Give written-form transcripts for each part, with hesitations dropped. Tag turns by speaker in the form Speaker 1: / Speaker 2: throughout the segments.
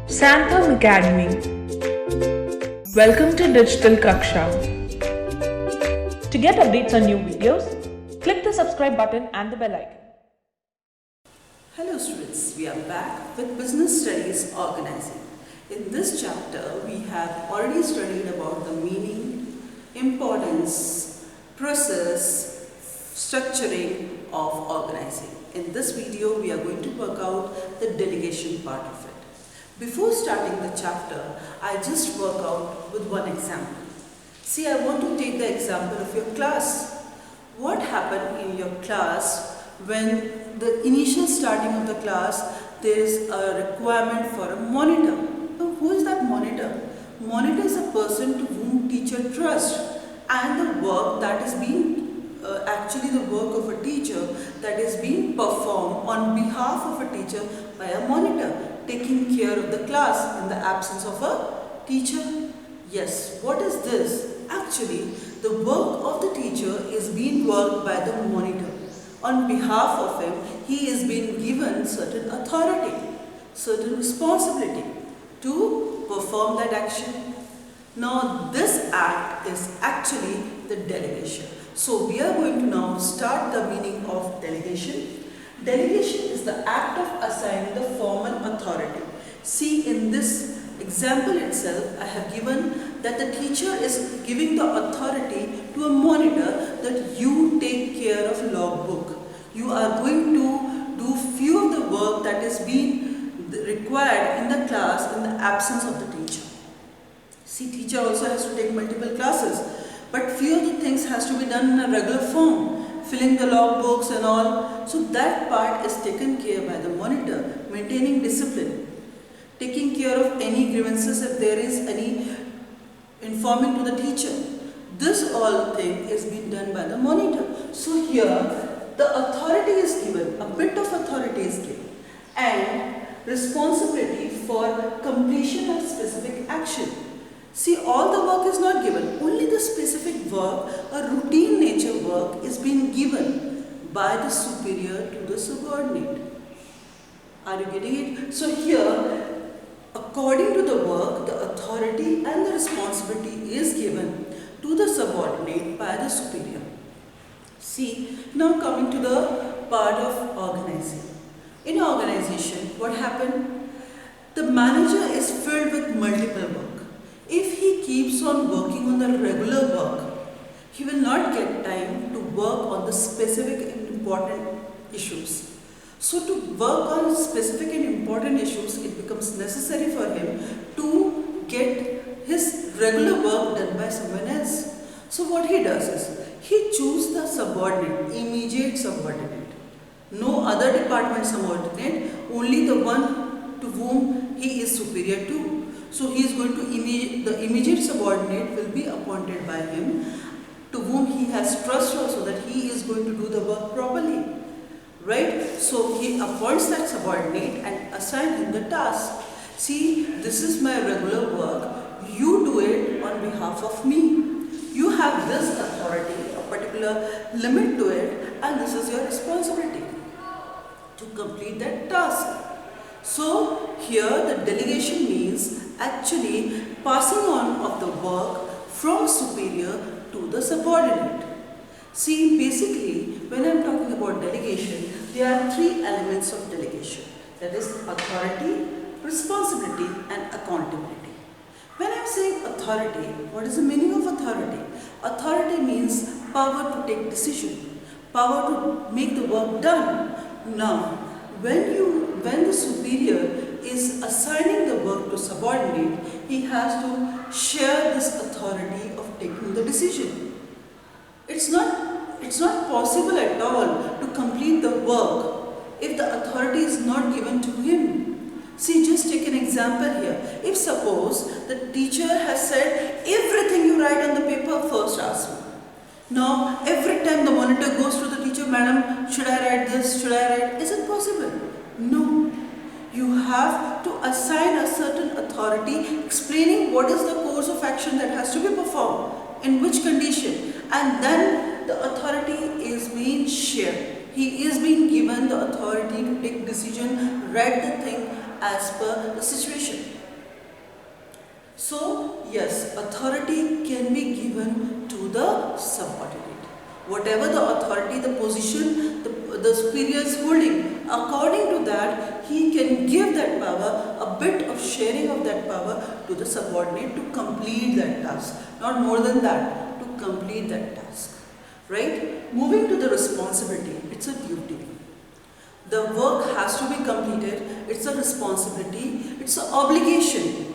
Speaker 1: Santham Academy. Welcome to Digital Kaksha. To get updates on new videos, click the subscribe button and the bell icon.
Speaker 2: Hello students, we are back with Business Studies Organizing. In this chapter, we have already studied about the meaning, importance, process, structuring of organizing. In this video, we are going to work out the delegation part of it. Before starting the chapter, I just work out with one example. See, I want to take the example of your class. What happened in your class when the initial starting of the class, there is a requirement for a monitor. Now, who is that monitor? Monitor is a person to whom teacher trusts, and the work that is being actually the work of a teacher that is being performed on behalf of a teacher by a monitor, taking care of the class in the absence of a teacher. Yes, what is this? Actually, the work of the teacher is being worked by the monitor. On behalf of him, he is being given certain authority, certain responsibility to perform that action. Now, this act is actually the delegation. So, we are going to now start the meaning of delegation. Delegation is the act of assigning the formal authority. See, in this example itself, I have given that the teacher is giving the authority to a monitor that you take care of logbook. You are going to do few of the work that is being required in the class in the absence of the teacher. See, teacher also has to take multiple classes, but few of the things has to be done in a regular form, filling the logbooks and all. So that part is taken care by the monitor, maintaining discipline, taking care of any grievances if there is any, informing to the teacher. This all thing is being done by the monitor. So here the authority is given, a bit of authority is given, and responsibility for completion of specific action. See, all the work is not given, only the specific work, a routine nature work is being given by the superior to the subordinate. Are you getting it? So here, according to the work, the authority and the responsibility is given to the subordinate by the superior. See, now coming to the part of organizing. In organization, what happened? The manager is filled with multiple work. If he keeps on working on the regular work, he will not get time to work on the specific and important issues. So to work on specific and important issues, it becomes necessary for him to get his regular work done by someone else. So what he does is, he chooses the subordinate, immediate subordinate. No other department subordinate, only the one to whom he is superior to. So he is going to, the immediate subordinate will be appointed by him, to whom he has trust also that he is going to do the work properly. Right? So he appoints that subordinate and assigns him the task. See, this is my regular work. You do it on behalf of me. You have this authority, a particular limit to it, and this is your responsibility to complete that task. So here the delegation means actually passing on of the work from superior to the subordinate. See, basically, when I am talking about delegation, there are three elements of delegation. That is authority, responsibility and accountability. When I am saying authority, what is the meaning of authority? Authority means power to take decision, power to make the work done. Now, when the superior is assigning the work to subordinate, he has to share this authority of taking the decision. It's not possible at all to complete the work if the authority is not given to him. See, just take an example here. If suppose the teacher has said, everything you write on the paper, first ask me. Now, every time the monitor goes to the teacher, madam, should I write this, should I write? Is it possible? No. You have to assign a certain authority explaining what is the course of action that has to be performed, in which condition, and then the authority is being shared. He is being given the authority to take decision, read the thing as per the situation. So yes, authority can be given to the subordinate. Whatever the authority, the position, the superior is holding, according to that, he can give that power, a bit of sharing of that power to the subordinate to complete that task. Not more than that, to complete that task. Right? Moving to the responsibility, it's a duty. The work has to be completed, it's a responsibility, it's an obligation.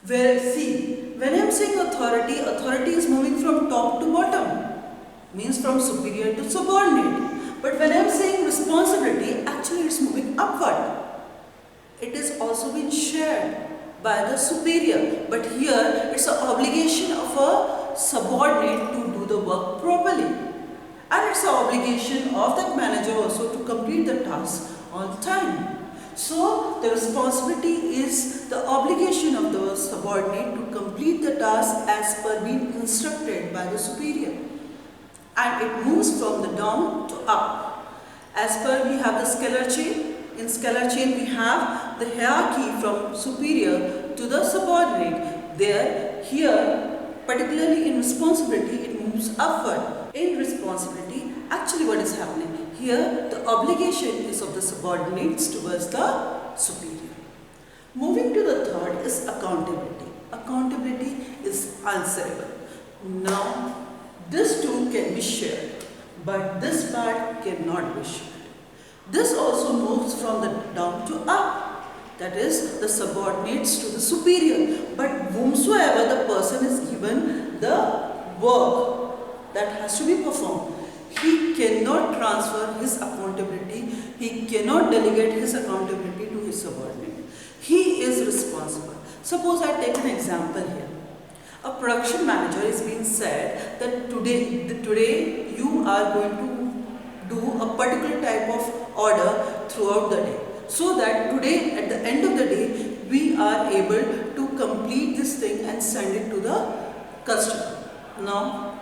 Speaker 2: Where, see, when I am saying authority, authority is moving from top to bottom, means from superior to subordinate. But when I am saying responsibility, actually it's moving upward. It is also being shared by the superior. But here it's an obligation of a subordinate to do the work properly. And it's an obligation of that manager also to complete the task on time. So the responsibility is the obligation of the subordinate to complete the task as per being instructed by the superior. And it moves from the down to up. As per we have the scalar chain. In scalar chain we have the hierarchy from superior to the subordinate. There, here, particularly in responsibility, it moves upward. In responsibility, actually what is happening? Here, the obligation is of the subordinates towards the superior. Moving to the third is accountability. Accountability is answerable. Now, this too can be shared, but this part cannot be shared. This also moves from the down to up. That is, the subordinates to the superior. But whomsoever the person is given the work that has to be performed, he cannot transfer his accountability, he cannot delegate his accountability to his subordinate. He is responsible. Suppose I take an example here. A production manager is being said that today you are going to do a particular type of order throughout the day. So that today, at the end of the day, we are able to complete this thing and send it to the customer. Now,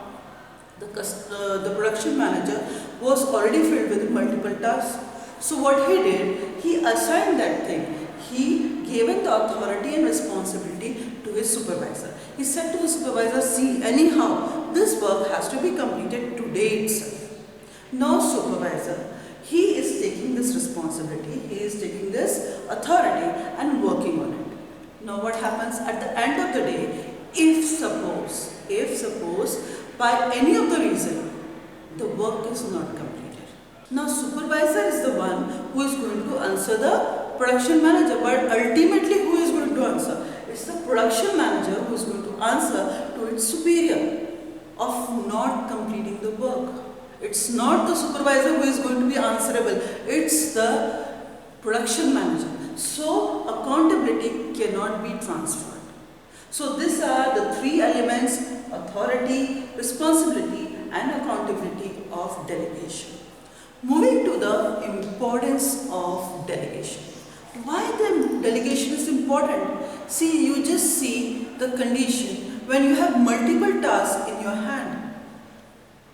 Speaker 2: the production manager was already filled with multiple tasks. So what he did, he assigned that thing. He gave the authority and responsibility to his supervisor. He said to the supervisor, see, anyhow, this work has to be completed today itself. Now supervisor, he is taking this responsibility, he is taking this authority and working on it. Now what happens at the end of the day, if suppose by any of the reason, the work is not completed. Now supervisor is the one who is going to answer the production manager, but ultimately who is going to answer? It's the production manager who is going to answer to its superior of not completing the work. It's not the supervisor who is going to be answerable, it's the production manager. So accountability cannot be transferred. So these are the three elements: authority, responsibility and accountability of delegation. Moving to the importance of delegation. Why the delegation is important? See, you just see the condition when you have multiple tasks in your hand.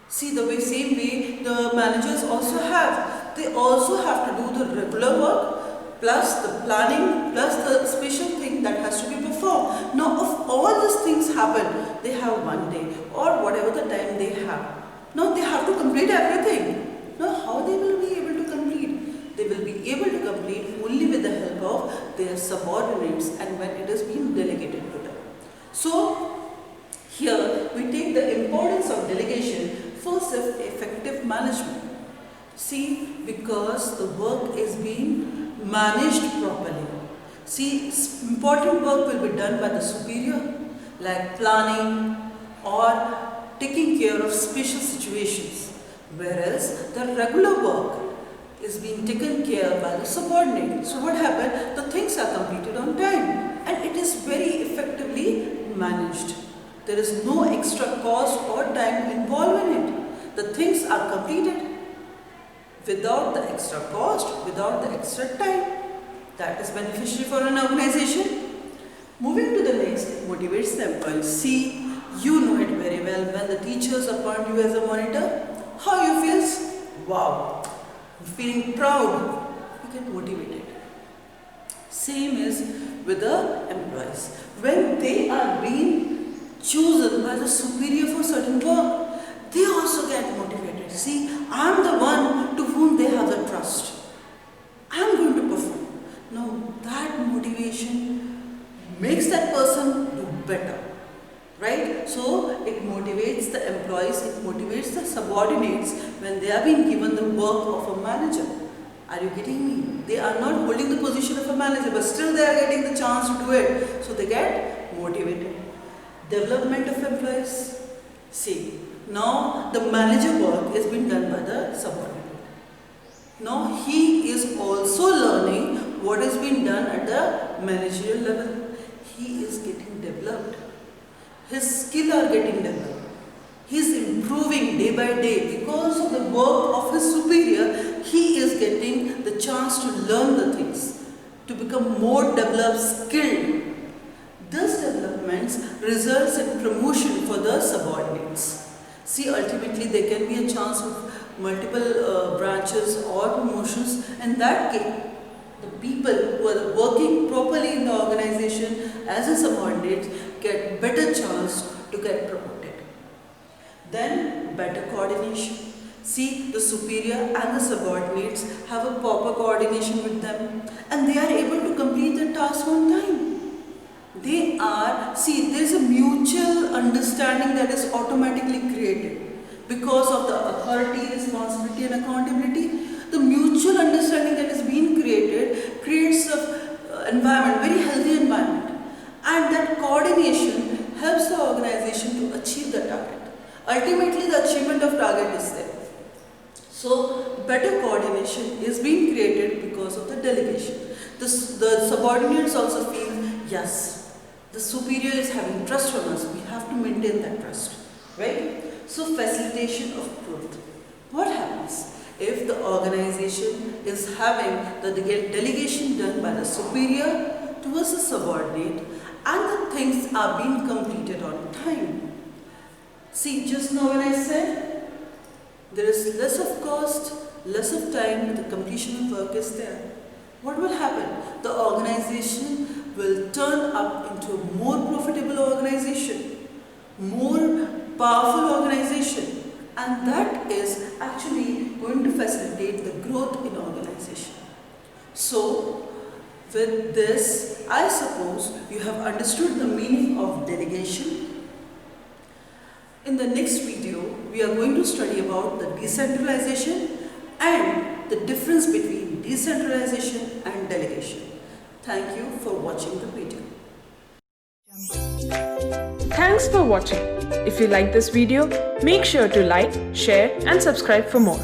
Speaker 2: See, the same way the managers also have. They also have to do the regular work plus the planning plus the special thing that has to be performed. Now, if all these things happen, they have one day or whatever the time they have. Now, they have to complete everything. Now, how they will be able to complete? They will be able to complete only with the help of their subordinates and when it is being delegated to them. So, here we take the importance of delegation. First is effective management. See, because the work is being managed properly. See, important work will be done by the superior, like planning or taking care of special situations, whereas the regular work is being taken care by the subordinate. So what happened? The things are completed on time and it is very effectively managed. There is no extra cost or time involved in it. The things are completed without the extra cost, without the extra time. That is beneficial for an organization. Moving to the next, motivates the employees. See, you know it very well when the teachers appoint you as a monitor. How you feel? Wow! feeling proud, you get motivated. Same is with the employees. When they are being chosen by the superior for certain work, they also get motivated. See, I am the one to whom they have the trust. I am going to perform. Now that motivation makes that person do better. Right? So it motivates the employees, it motivates the subordinates when they are being given the work of a manager. Are you getting me? They are not holding the position of a manager, but still they are getting the chance to do it. So they get motivated. Development of employees. See, now the manager work is being done by the subordinate. Now he is also learning what is being done at the managerial level. He is getting developed. His skill are getting developed. He is improving day by day because of the work of his superior. He is getting the chance to learn the things, to become more developed, skilled. This developments results in promotion for the subordinates. See, ultimately there can be a chance of multiple branches or promotions. In that case, the people who are working properly in the organization as a subordinate get better chance to get promoted. Then better coordination. See, the superior and the subordinates have a proper coordination with them and they are able to complete the task on time. There is a mutual understanding that is automatically created because of the authority, responsibility and accountability. The mutual understanding that is being created creates an environment, very healthy environment, and that coordination helps the organization to achieve the target. Ultimately, the achievement of target is there. So, better coordination is being created because of the delegation. The subordinates also feel, yes, the superior is having trust on us. We have to maintain that trust, right? So, facilitation of growth. What happens if the organization is having the delegation done by the superior towards the subordinate and the things are being completed on time? See, just now when I said there is less of cost, less of time, but the completion of work is there. What will happen? The organization will turn up into a more profitable organization, more powerful organization, and that is actually going to facilitate the growth in organization. So, with this, I suppose you have understood the meaning of delegation. In the next video, we are going to study about the decentralization and the difference between decentralization and delegation. Thank you for watching the video.
Speaker 1: Thanks for watching. If you like this video, make sure to like, share and subscribe for more.